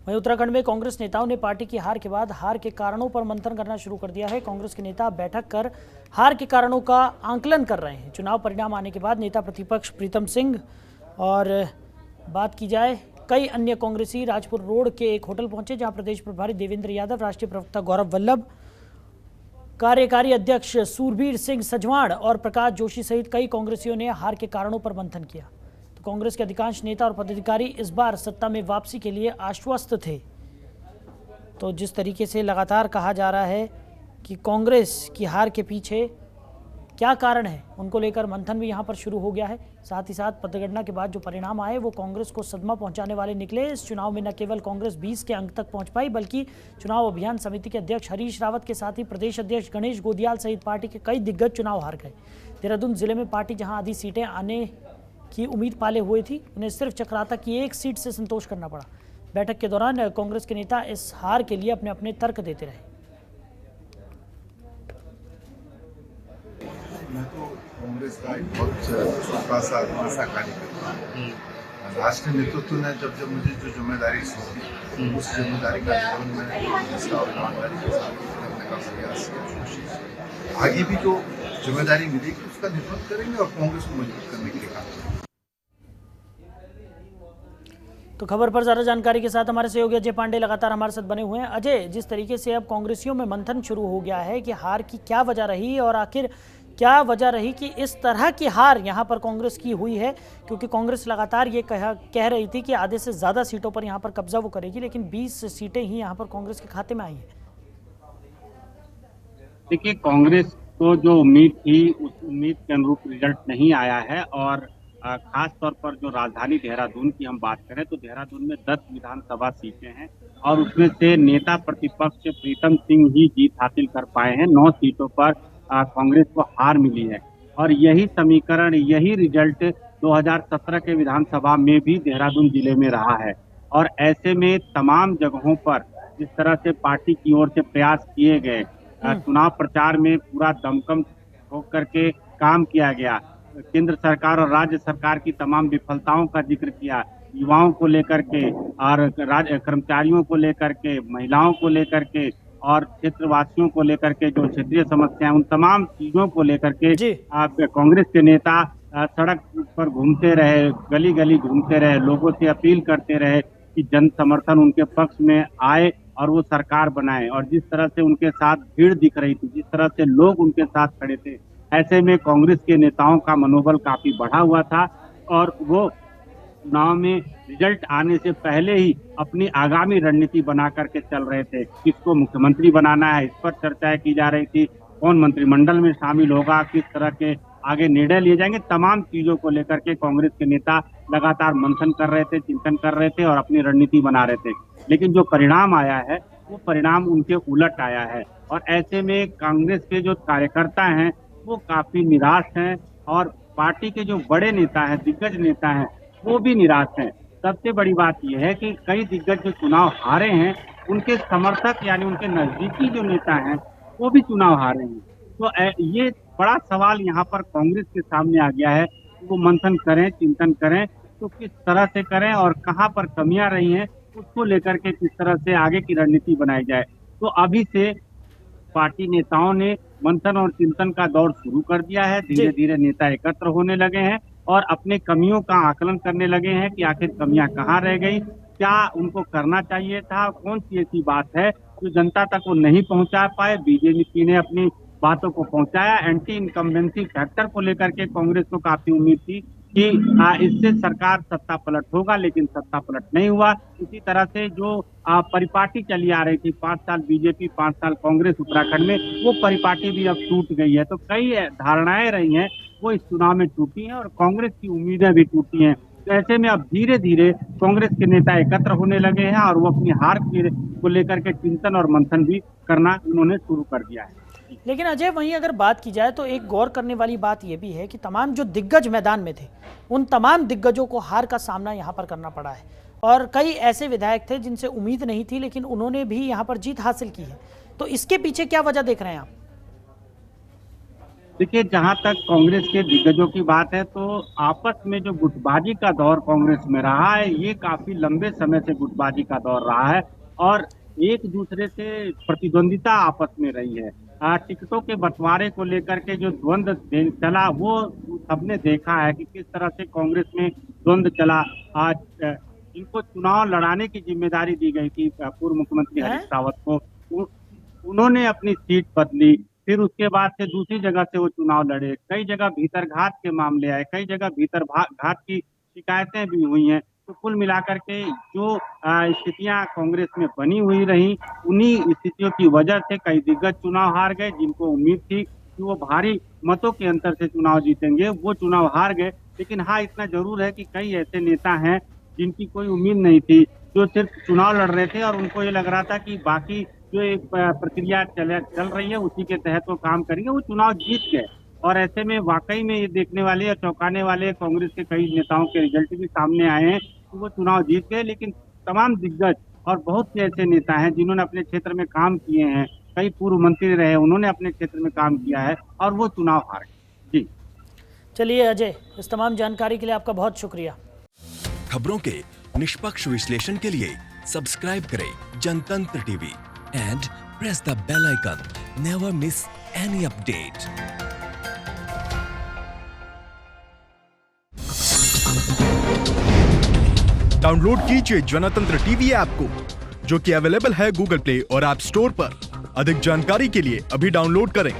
वहीं उत्तराखंड में कांग्रेस नेताओं ने पार्टी की हार के बाद हार के कारणों पर मंथन करना शुरू कर दिया है। कांग्रेस के नेता बैठक कर हार के कारणों का आंकलन कर रहे हैं। चुनाव परिणाम आने के बाद नेता प्रतिपक्ष प्रीतम सिंह और बात की जाए कई अन्य कांग्रेसी राजपुर रोड के एक होटल पहुंचे, जहां प्रदेश प्रभारी देवेंद्र यादव, राष्ट्रीय प्रवक्ता गौरव वल्लभ, कार्यकारी अध्यक्ष सूरबीर सिंह सजवाण और प्रकाश जोशी सहित कई कांग्रेसियों ने हार के कारणों पर मंथन किया। तो कांग्रेस के अधिकांश नेता और पदाधिकारी इस बार सत्ता में वापसी के लिए आश्वस्त थे। तो जिस तरीके से लगातार कहा जा रहा है कि कांग्रेस की हार के पीछे क्या कारण है, उनको लेकर मंथन भी यहां पर शुरू हो गया है। साथ ही साथ मतगणना के बाद जो परिणाम आए वो कांग्रेस को सदमा पहुंचाने वाले निकले। इस चुनाव में न केवल कांग्रेस 20 के अंक तक पहुंच पाई, बल्कि चुनाव अभियान समिति के अध्यक्ष हरीश रावत के साथ ही प्रदेश अध्यक्ष गणेश गोदियाल सहित पार्टी के कई दिग्गज चुनाव हार गए। देहरादून जिले में पार्टी जहां आधी सीटें आने की उम्मीद पाले हुए थी, उन्हें सिर्फ चक्राता की एक सीट से संतोष करना पड़ा। बैठक के दौरान कांग्रेस के नेता इस हार के लिए अपने अपने तर्क देते रहे। मैं तो कांग्रेस का एक बहुत छोटा सा कार्यकर्ता हूँ। राष्ट्रीय नेतृत्व ने जब जब मुझे जो जिम्मेदारी सौंपी, उस जिम्मेदारी का जीवन में निष्ठा और ईमानदारी के साथ करने का प्रयास किया, कोशिश। आगे भी जो जिम्मेदारी मिलेगी उसका नेतृत्व करेंगे और कांग्रेस को मजबूत करने के लिए काम करेंगे। तो खबर पर ज्यादा जानकारी के साथ हमारे सहयोगी अजय पांडे लगातार हमारे साथ बने हुए हैं। अजय, जिस तरीके से अब कांग्रेसियों में मंथन शुरू हो गया है कि हार की क्या वजह रही और आखिर क्या वजह रही कि इस तरह की हार यहां पर कांग्रेस की हुई है, क्योंकि कांग्रेस लगातार ये कह रही थी कि आधे से ज्यादा सीटों पर यहां पर कब्जा वो करेगी, लेकिन 20 सीटें ही यहां पर कांग्रेस के खाते में आई है। देखिए, कांग्रेस को जो उम्मीद थी उस उम्मीद के अनुरूप रिजल्ट नहीं आया है और खास तौर पर जो राजधानी देहरादून की हम बात करें तो देहरादून में 10 विधानसभा सीटें हैं और उसमें से नेता प्रतिपक्ष प्रीतम सिंह ही जीत हासिल कर पाए हैं। 9 सीटों पर कांग्रेस को हार मिली है और यही समीकरण, यही रिजल्ट 2017 के विधानसभा में भी देहरादून जिले में रहा है। और ऐसे में तमाम जगहों पर जिस तरह से पार्टी की ओर से प्रयास किए गए, चुनाव प्रचार में पूरा दमखम होकर के काम किया गया, केंद्र सरकार और राज्य सरकार की तमाम विफलताओं का जिक्र किया, युवाओं को लेकर के और कर्मचारियों को लेकर के, महिलाओं को लेकर के और क्षेत्रवासियों को लेकर के जो क्षेत्रीय समस्याएं, उन तमाम चीजों को लेकर के कांग्रेस के नेता सड़क पर घूमते रहे, गली गली घूमते रहे, लोगों से अपील करते रहे कि जन समर्थन उनके पक्ष में आए और वो सरकार बनाए। और जिस तरह से उनके साथ भीड़ दिख रही थी, जिस तरह से लोग उनके साथ खड़े थे, ऐसे में कांग्रेस के नेताओं का मनोबल काफी बढ़ा हुआ था और वो चुनाव में रिजल्ट आने से पहले ही अपनी आगामी रणनीति बना करके चल रहे थे। किसको मुख्यमंत्री बनाना है, इस पर चर्चाएं की जा रही थी, कौन मंत्रिमंडल में शामिल होगा, किस तरह के आगे निर्णय लिए जाएंगे, तमाम चीजों को लेकर के कांग्रेस के नेता लगातार मंथन कर रहे थे, चिंतन कर रहे थे और अपनी रणनीति बना रहे थे। लेकिन जो परिणाम आया है वो परिणाम उनके उलट आया है और ऐसे में कांग्रेस के जो कार्यकर्ता हैं वो काफी निराश हैं और पार्टी के जो बड़े नेता हैं, दिग्गज नेता हैं, वो भी निराश हैं। सबसे बड़ी बात यह है कि कई दिग्गज जो चुनाव हारे हैं, उनके समर्थक यानी उनके नजदीकी जो नेता हैं वो भी चुनाव हारे हैं। तो ये बड़ा सवाल यहाँ पर कांग्रेस के सामने आ गया है कि वो मंथन करें, चिंतन करें, तो किस तरह से करें और कहाँ पर कमियां रही हैं उसको लेकर के किस तरह से आगे की रणनीति बनाई जाए। तो अभी से पार्टी नेताओं ने मंथन और चिंतन का दौर शुरू कर दिया है। धीरे धीरे नेता एकत्र होने लगे हैं और अपने कमियों का आकलन करने लगे हैं कि आखिर कमियां कहाँ रह गई, क्या उनको करना चाहिए था, कौन सी ऐसी बात है जो जनता तक वो नहीं पहुंचा पाए। बीजेपी ने अपनी बातों को पहुंचाया। एंटी इनकम्बेंसी फैक्टर को लेकर के कांग्रेस को काफी उम्मीद थी कि इससे सरकार सत्ता पलट होगा, लेकिन सत्ता पलट नहीं हुआ। इसी तरह से जो परिपाटी चली आ रही थी, 5 साल बीजेपी 5 साल कांग्रेस उत्तराखंड में, वो परिपाटी भी अब टूट गई है। तो कई धारणाएं रही हैं वो इस चुनाव में टूटी हैं और कांग्रेस की उम्मीदें भी टूटी हैं। तो ऐसे में अब धीरे धीरे कांग्रेस के नेता एकत्र होने लगे हैं और वो अपनी हार को लेकर के चिंतन और मंथन भी करना उन्होंने शुरू कर दिया है। लेकिन अजय, वहीं अगर बात की जाए तो एक गौर करने वाली बात यह भी है कि तमाम जो दिग्गज मैदान में थे, उन तमाम दिग्गजों को हार का सामना यहाँ पर करना पड़ा है और कई ऐसे विधायक थे जिनसे उम्मीद नहीं थी, लेकिन उन्होंने भी यहाँ पर जीत हासिल की है। तो इसके पीछे क्या वजह देख रहे हैं आप? देखिए, जहां तक कांग्रेस के दिग्गजों की बात है तो आपस में जो गुटबाजी का दौर कांग्रेस में रहा है, ये काफी लंबे समय से गुटबाजी का दौर रहा है और एक दूसरे से प्रतिद्वंदिता आपस में रही है। टिकटों के बंटवारे को लेकर के जो द्वंद्व चला, वो सबने देखा है कि किस तरह से कांग्रेस में द्वंद्व चला। आज इनको चुनाव लड़ाने की जिम्मेदारी दी गई थी पूर्व मुख्यमंत्री हरीश रावत को। उन्होंने अपनी सीट बदली, फिर उसके बाद से दूसरी जगह से वो चुनाव लड़े। कई जगह भीतरघात के मामले आए, कई जगह भीतरघात की शिकायतें भी हुई हैं। तो कुल मिलाकर के जो स्थितियां कांग्रेस में बनी हुई रही, उन्हीं स्थितियों की वजह से कई दिग्गज चुनाव हार गए। जिनको उम्मीद थी कि वो भारी मतों के अंतर से चुनाव जीतेंगे, वो चुनाव हार गए। लेकिन हाँ, इतना जरूर है कि कई ऐसे नेता हैं जिनकी कोई उम्मीद नहीं थी, जो सिर्फ चुनाव लड़ रहे थे और उनको ये लग रहा था कि बाकी जो एक प्रक्रिया चल रही है उसी के तहत वो काम करेंगे, वो चुनाव जीत गए। और ऐसे में वाकई में ये देखने वाले और चौंकाने वाले कांग्रेस के कई नेताओं के रिजल्ट भी सामने आए हैं कि वो चुनाव जीत गए। लेकिन तमाम दिग्गज और बहुत से ऐसे नेता हैं जिन्होंने अपने क्षेत्र में काम किए हैं, कई पूर्व मंत्री रहे, उन्होंने अपने क्षेत्र में काम किया है और वो चुनाव हार गए। जी चलिए अजय, इस तमाम जानकारी के लिए आपका बहुत शुक्रिया। खबरों के निष्पक्ष विश्लेषण के लिए सब्सक्राइब करें जनतंत्र TV and press the bell icon. Never miss any update. Download कीजिए जनतंत्र टीवी ऐप को, जो कि अवेलेबल है गूगल प्ले और ऐप स्टोर पर। अधिक जानकारी के लिए अभी डाउनलोड करें।